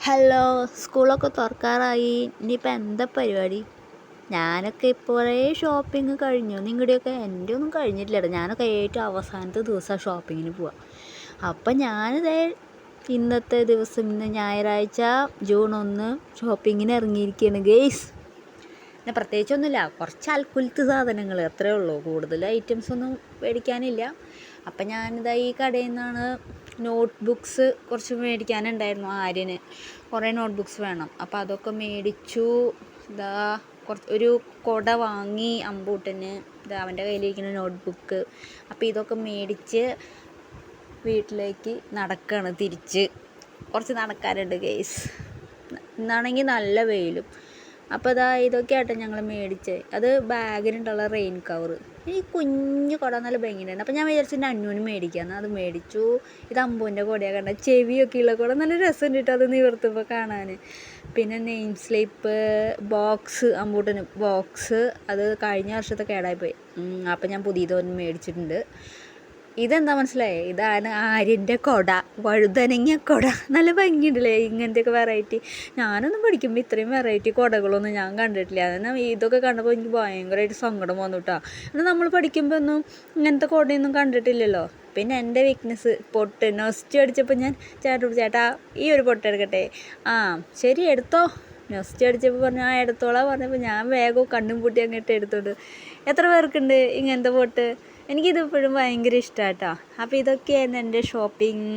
Hello, സ്കൂളൊക്കെ തുറക്കാറായി. ഇനിയിപ്പോൾ എന്താ പരിപാടി? ഞാനൊക്കെ ഇപ്പോഴേ ഷോപ്പിംഗ് കഴിഞ്ഞു. നിങ്ങളുടെയൊക്കെ എൻ്റെ ഒന്നും കഴിഞ്ഞിട്ടില്ല കേട്ടോ. ഞാനൊക്കെ ഏറ്റവും അവസാനത്തെ ദിവസമാണ് ഷോപ്പിങ്ങിന് പോവുക. അപ്പം ഞാനിതേ ഇന്നത്തെ ദിവസം ഇന്ന് ഞായറാഴ്ച ജൂൺ 1 ഷോപ്പിങ്ങിന് ഇറങ്ങിയിരിക്കുകയാണ് ഗെയ്സ്. പിന്നെ പ്രത്യേകിച്ചൊന്നുമില്ല, കുറച്ച് അൽക്കുലത്ത് സാധനങ്ങൾ അത്രയേ ഉള്ളൂ. കൂടുതൽ ഐറ്റംസ് ഒന്നും മേടിക്കാനില്ല. അപ്പം ഞാനിതാ ഈ കടയിൽ നിന്നാണ് നോട്ട് ബുക്സ് കുറച്ച് മേടിക്കാനുണ്ടായിരുന്നു. ആര്യന് കുറേ നോട്ട് ബുക്സ് വേണം. അപ്പോൾ അതൊക്കെ മേടിച്ചു. ഇതാ ഒരു കുട വാങ്ങി അമ്പൂട്ടന്. ഇതാ അവൻ്റെ കയ്യിലിരിക്കുന്ന നോട്ട് ബുക്ക്. അപ്പോൾ ഇതൊക്കെ മേടിച്ച് വീട്ടിലേക്ക് നടക്കുകയാണ്. തിരിച്ച് കുറച്ച് നടക്കാറുണ്ട് ഗെയ്സ്. ഇന്നാണെങ്കിൽ നല്ല വെയിലും. അപ്പോൾ ഇതാ ഇതൊക്കെ ആട്ടെ ഞങ്ങൾ മേടിച്ചത്. അത് ബാഗിനുണ്ടുള്ള റെയിൻ കവർ. ഈ കുഞ്ഞു കുട നല്ല ഭംഗിയുണ്ടായിരുന്നു. അപ്പോൾ ഞാൻ വിചാരിച്ചിട്ട് അന്യൂന് മേടിക്കാമെന്ന്. അത് മേടിച്ചു. ഇത് അമ്പൂൻ്റെ കുടയാണ് കണ്ട, ചെവിയൊക്കെ ഉള്ള കുട. നല്ല രസമുണ്ട് കേട്ടോ അത് നിവർത്തുമ്പോൾ കാണാൻ. പിന്നെ നെയിം സ്ലിപ്പ് ബോക്സ്, അമ്പൂട്ടന് ബോക്സ്. അത് കഴിഞ്ഞ വർഷത്തെ കേടായിപ്പോയി. അപ്പോൾ ഞാൻ പുതിയതൊന്നും മേടിച്ചിട്ടുണ്ട്. ഇതെന്താ മനസ്സിലായേ? ഇതാണ് ആര്യൻ്റെ കുട, വഴുതനങ്ങ കുട. നല്ല ഭംഗിയുണ്ടല്ലേ ഇങ്ങനത്തെയൊക്കെ വെറൈറ്റി. ഞാനൊന്നും പഠിക്കുമ്പോൾ ഇത്രയും വെറൈറ്റി കുടകളൊന്നും ഞാൻ കണ്ടിട്ടില്ല. എന്നാൽ ഇതൊക്കെ കണ്ടപ്പോൾ എനിക്ക് ഭയങ്കരമായിട്ട് സങ്കടം വന്നു കേട്ടോ. എന്നാൽ നമ്മൾ പഠിക്കുമ്പോൾ ഒന്നും ഇങ്ങനത്തെ കുടയൊന്നും കണ്ടിട്ടില്ലല്ലോ. പിന്നെ എൻ്റെ വീക്ക്നെസ് പൊട്ട്. നൊസ്റ്റ് അടിച്ചപ്പോൾ ഞാൻ ചേട്ടനോട്, ചേട്ടാ ഈ ഒരു പൊട്ട് എടുക്കട്ടെ? ആ ശരി എടുത്തോ. നൊസ്റ്റ് അടിച്ചപ്പോൾ പറഞ്ഞു ആ എടുത്തോളാം പറഞ്ഞപ്പോൾ ഞാൻ വേഗം കണ്ണും പൂട്ടി അങ്ങോട്ട് എടുത്തോണ്ട്. എത്ര പേർക്കുണ്ട് ഇങ്ങനത്തെ പൊട്ട്? എനിക്കിതിപ്പോഴും ഭയങ്കര ഇഷ്ടമാണ് കേട്ടോ. അപ്പോൾ ഇതൊക്കെയായിരുന്നു എൻ്റെ ഷോപ്പിംഗ്.